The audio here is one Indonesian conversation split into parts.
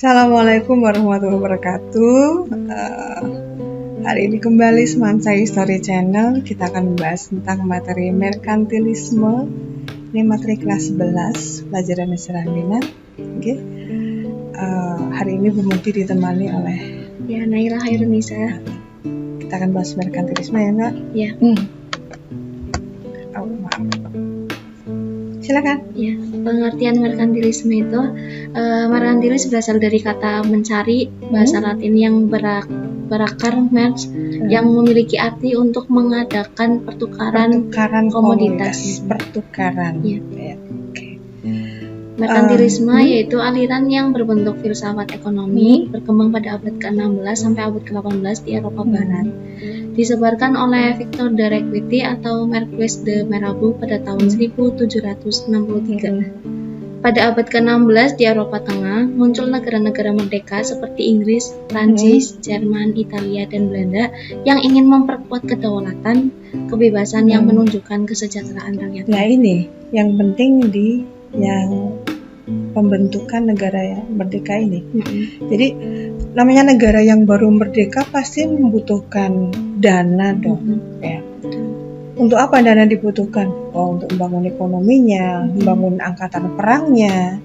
Assalamualaikum warahmatullahi wabarakatuh. Hari ini kembali Semansa History Channel. Kita akan membahas tentang materi merkantilisme. Ini materi kelas 11 pelajaran sejarah minat. Okay. Hari ini Bu Muti ditemani oleh Naira Hairunisa. Kita akan bahas merkantilisme ya Mbak? Ya. Maaf. Silakan. Ya, pengertian merkantilisme itu merkantilis berasal dari kata mencari, bahasa Latin yang berakar mers, yang memiliki arti untuk mengadakan pertukaran komoditas. Pertukaran. Ya. Okay. Merkantilisme yaitu aliran yang berbentuk filsafat ekonomi berkembang pada abad ke-16 sampai abad ke-18 di Eropa Barat. Disebarkan oleh Victor de Requity atau Marquis de Mirabeau pada tahun 1763. Pada abad ke-16 di Eropa Tengah, muncul negara-negara merdeka seperti Inggris, Prancis, Jerman, Italia, dan Belanda yang ingin memperkuat kedaulatan, kebebasan yang menunjukkan kesejahteraan rakyat. Nah ini yang penting di yang pembentukan negara yang merdeka ini. Jadi namanya negara yang baru merdeka pasti membutuhkan dana dong. Ya. Untuk apa dana dibutuhkan? Untuk membangun ekonominya, membangun angkatan perangnya,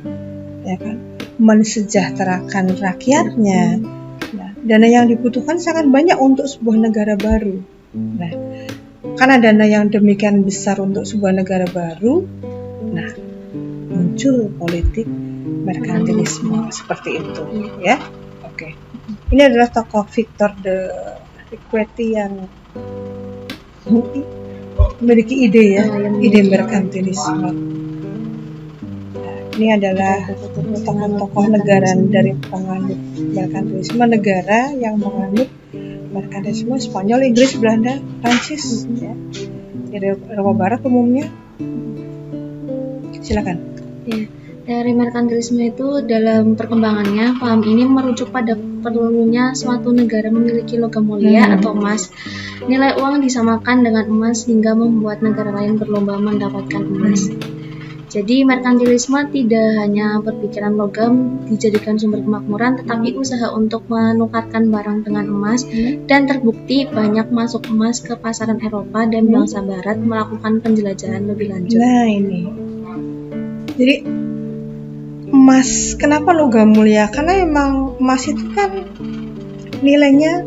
ya kan? Mensejahterakan rakyatnya. Nah, dana yang dibutuhkan sangat banyak untuk sebuah negara baru. Nah, karena dana yang demikian besar untuk sebuah negara baru, nah muncul politik merkantilisme seperti itu, ya. Oke. Ini adalah tokoh Victor de Requity yang memiliki ide ide merkantilisme. Nah, ini adalah tokoh-tokoh negara dari penganut merkantilisme, negara yang menganut merkantilisme: Spanyol, Inggris, Belanda, Prancis, ya. Di Eropa Barat umumnya. Silakan. Ya, dari merkantilisme itu dalam perkembangannya, paham ini merujuk pada perlunya suatu negara memiliki logam mulia atau emas. Nilai uang disamakan dengan emas hingga membuat negara lain berlomba mendapatkan emas. Jadi merkantilisme tidak hanya berpikiran logam dijadikan sumber kemakmuran, tetapi usaha untuk menukarkan barang dengan emas, dan terbukti banyak masuk emas ke pasaran Eropa dan bangsa Barat melakukan penjelajahan lebih lanjut. Nah ini. Jadi emas, kenapa logam mulia? Karena emang emas itu kan nilainya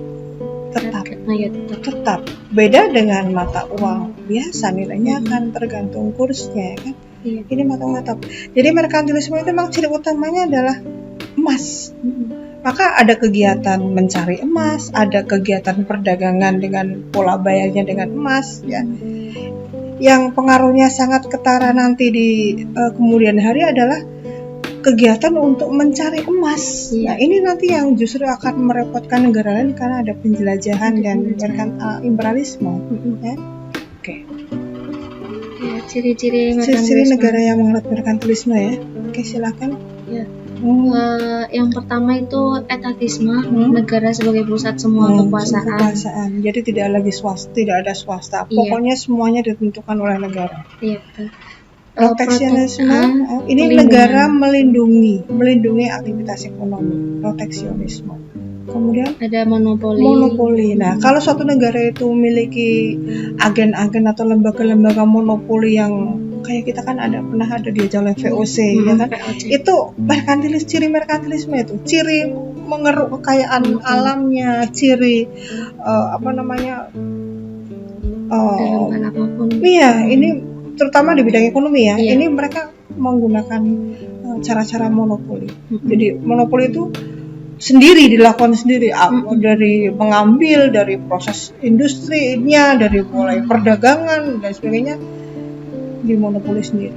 tetap. Beda dengan mata uang biasa, nilainya akan tergantung kursnya, kan? Ini mata uang tetap. Jadi merkantilisme itu memang ciri utamanya adalah emas. Maka ada kegiatan mencari emas, ada kegiatan perdagangan dengan pola bayarnya dengan emas, ya. Yang pengaruhnya sangat ketara nanti di kemudian hari adalah kegiatan untuk mencari emas. Nah, ini nanti yang justru akan merepotkan negara lain karena ada penjelajahan dan imperialisme. Ya. Oke. Ya, ciri-ciri negara yang menganut merkantilisme ya. Oke, silakan. Ya. Yang pertama itu etatisme, negara sebagai pusat semua kekuasaan. Jadi tidak ada swasta. Pokoknya semuanya ditentukan oleh negara. Iya, betul. Proteksionisme, ini negara melindungi aktivitas ekonomi. Proteksionisme. Kemudian ada monopoli. Nah, kalau suatu negara itu memiliki agen-agen atau lembaga-lembaga monopoli yang kayak kita kan pernah ada di oleh VOC, ya kan? Itu ciri merkantilisme itu, ciri mengeruk kekayaan alamnya, ciri Iya, ini terutama di bidang ekonomi ya. Ini mereka menggunakan cara-cara monopoli. Jadi monopoli itu dilakukan sendiri, dari mengambil dari proses industrinya, dari mulai perdagangan dan sebagainya, dimonopoli sendiri.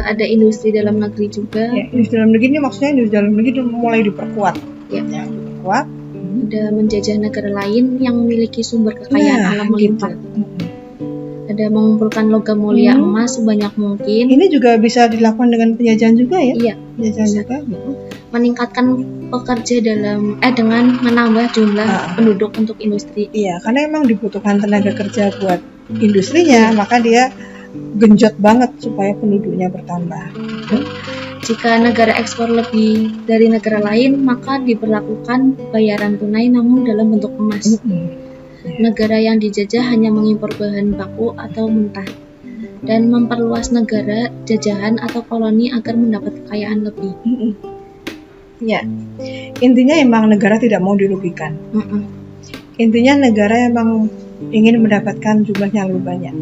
Ada industri dalam negeri juga. Ya, industri dalam negeri ini maksudnya industri dalam negeri mulai diperkuat. Diperkuat. Ada menjajah negara lain yang memiliki sumber kekayaan alam melimpah. Ada mengumpulkan logam mulia emas sebanyak mungkin. Ini juga bisa dilakukan dengan penjajahan juga ya? Iya. Penjajahan juga. Meningkatkan pekerja dengan menambah jumlah penduduk untuk industri. Iya, karena emang dibutuhkan tenaga kerja buat industrinya, maka dia genjot banget supaya penduduknya bertambah. Jika negara ekspor lebih dari negara lain, maka diberlakukan bayaran tunai namun dalam bentuk emas. Negara yang dijajah hanya mengimpor bahan baku atau mentah dan memperluas negara jajahan atau koloni agar mendapat kekayaan lebih. Ya, intinya emang negara tidak mau dirugikan. Intinya negara emang ingin mendapatkan jumlah yang lebih banyak.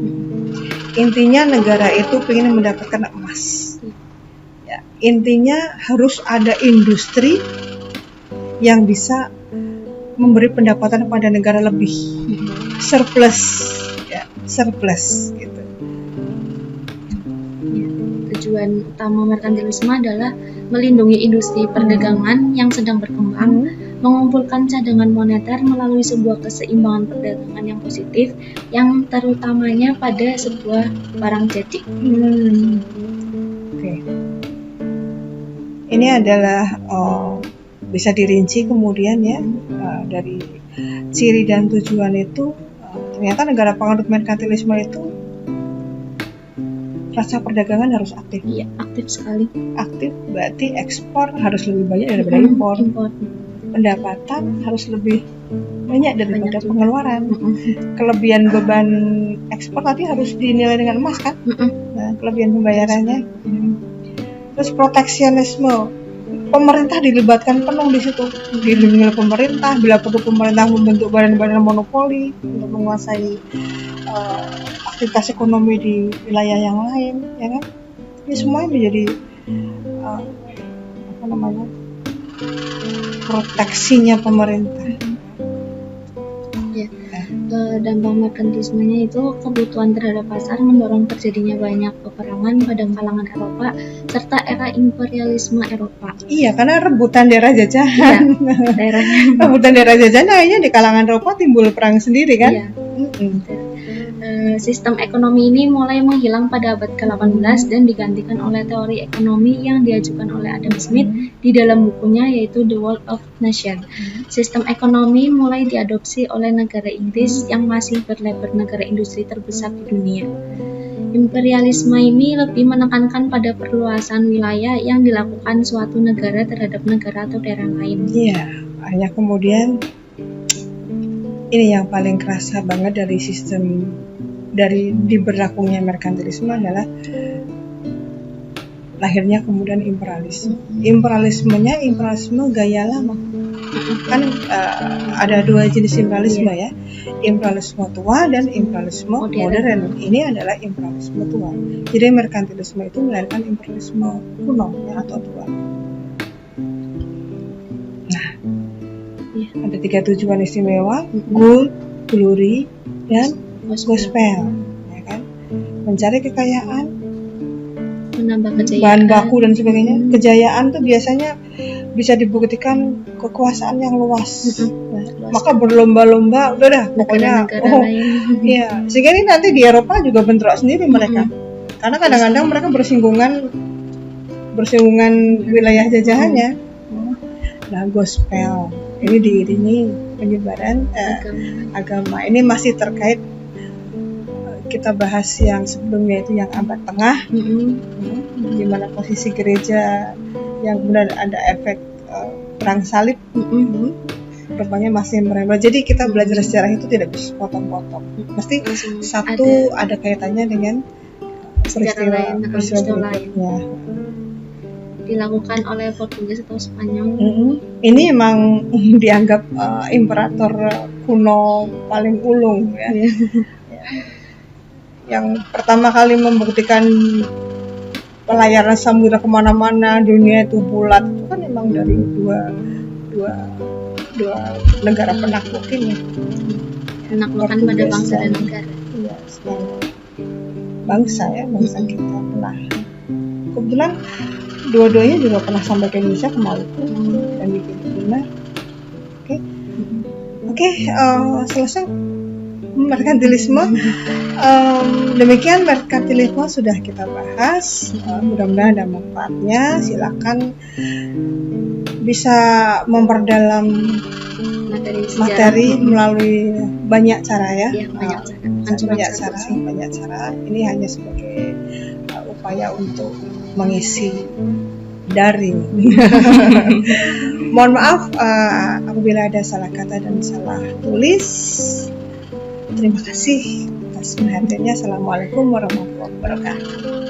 Intinya negara itu ingin mendapatkan emas. Ya, intinya harus ada industri yang bisa memberi pendapatan pada negara lebih, surplus, ya, surplus gitu. Ya, tujuan utama merkantilisme adalah melindungi industri perdagangan yang sedang berkembang, mengumpulkan cadangan moneter melalui sebuah keseimbangan perdagangan yang positif, yang terutamanya pada sebuah barang jadi. Oke. Ini adalah bisa dirinci kemudian ya, dari ciri dan tujuan itu, ternyata negara penganut merkantilisme itu raca perdagangan harus aktif. Iya, aktif sekali. Aktif berarti ekspor harus lebih banyak daripada impor. Pendapatan harus lebih banyak daripada pengeluaran. Kelebihan beban ekspor tadi harus dinilai dengan emas kan? Nah, kelebihan pembayarannya. Terus proteksionisme, pemerintah dilibatkan penuh di situ, dilindungi oleh pemerintah. Bila perlu pemerintah membentuk badan-badan monopoli untuk menguasai aktivitas ekonomi di wilayah yang lain, ya kan? Ini semuanya menjadi proteksinya pemerintah. Ya. Dampak merkantilismenya itu kebutuhan terhadap pasar mendorong terjadinya banyak peperangan pada kalangan Eropa serta era imperialisme Eropa. Iya, karena rebutan daerah jajahan. Iya, rebutan daerah jajahan akhirnya di kalangan Eropa timbul perang sendiri kan? Iya. Sistem ekonomi ini mulai menghilang pada abad ke-18 dan digantikan oleh teori ekonomi yang diajukan oleh Adam Smith di dalam bukunya yaitu The World of Nations. Sistem ekonomi mulai diadopsi oleh negara Inggris yang masih berlabel negara industri terbesar di dunia. Imperialisme ini lebih menekankan pada perluasan wilayah yang dilakukan suatu negara terhadap negara atau daerah lain. Iya, hanya kemudian ini yang paling kerasa banget dari sistem dari diberlakunya merkantilisme adalah lahirnya kemudian imperialisme. Imperialismenya imperialisme gaya lama. Kan ada dua jenis imperialisme ya, imperialisme tua dan imperialisme modern. Ini adalah imperialisme tua. Jadi merkantilisme itu melahirkan imperialisme kuno ya, atau tua. Nah, ada 3 tujuan istimewa: gold, glory, dan gospel, ya kan? Mencari kekayaan, menambah kejayaan, bahan baku dan sebagainya. Kejayaan tuh biasanya bisa dibuktikan kekuasaan yang luas. Maka berlomba-lomba, udah dah pokoknya. Iya, sehingga ini nanti di Eropa juga bentrok sendiri mereka. Karena kadang-kadang mereka bersinggungan wilayah jajahannya. Nah, gospel ini diiringi penyebaran agama. Ini masih terkait kita bahas yang sebelumnya itu yang abad tengah, di mana posisi gereja yang benar ada efek perang salib, rupanya masih merembet. Jadi kita belajar sejarah itu tidak bisa potong-potong, mesti satu ada kaitannya dengan peristiwa berikutnya. Dilakukan oleh Portugis atau Spanyol. Ini emang dianggap imperator kuno paling ulung ya. Yang pertama kali membuktikan pelayaran samudra kemana-mana, dunia itu bulat, itu kan memang dari dua negara penakluk ini. Penaklukan pada bangsa dan negara. Iya, bangsa kita pernah. Kebetulan dua-duanya juga pernah sampai ke Indonesia, ke Maluku dan di Filipina. Oke, selesai merkantilisme. Demikian merkantilisme sudah kita bahas. Mudah-mudahan ada manfaatnya. Silakan bisa memperdalam materi melalui banyak cara ya. Banyak cara. Ini hanya sebagai upaya untuk mengisi daring. Mohon maaf apabila ada salah kata dan salah tulis. Terima kasih atas perhatiannya. Assalamualaikum warahmatullahi wabarakatuh.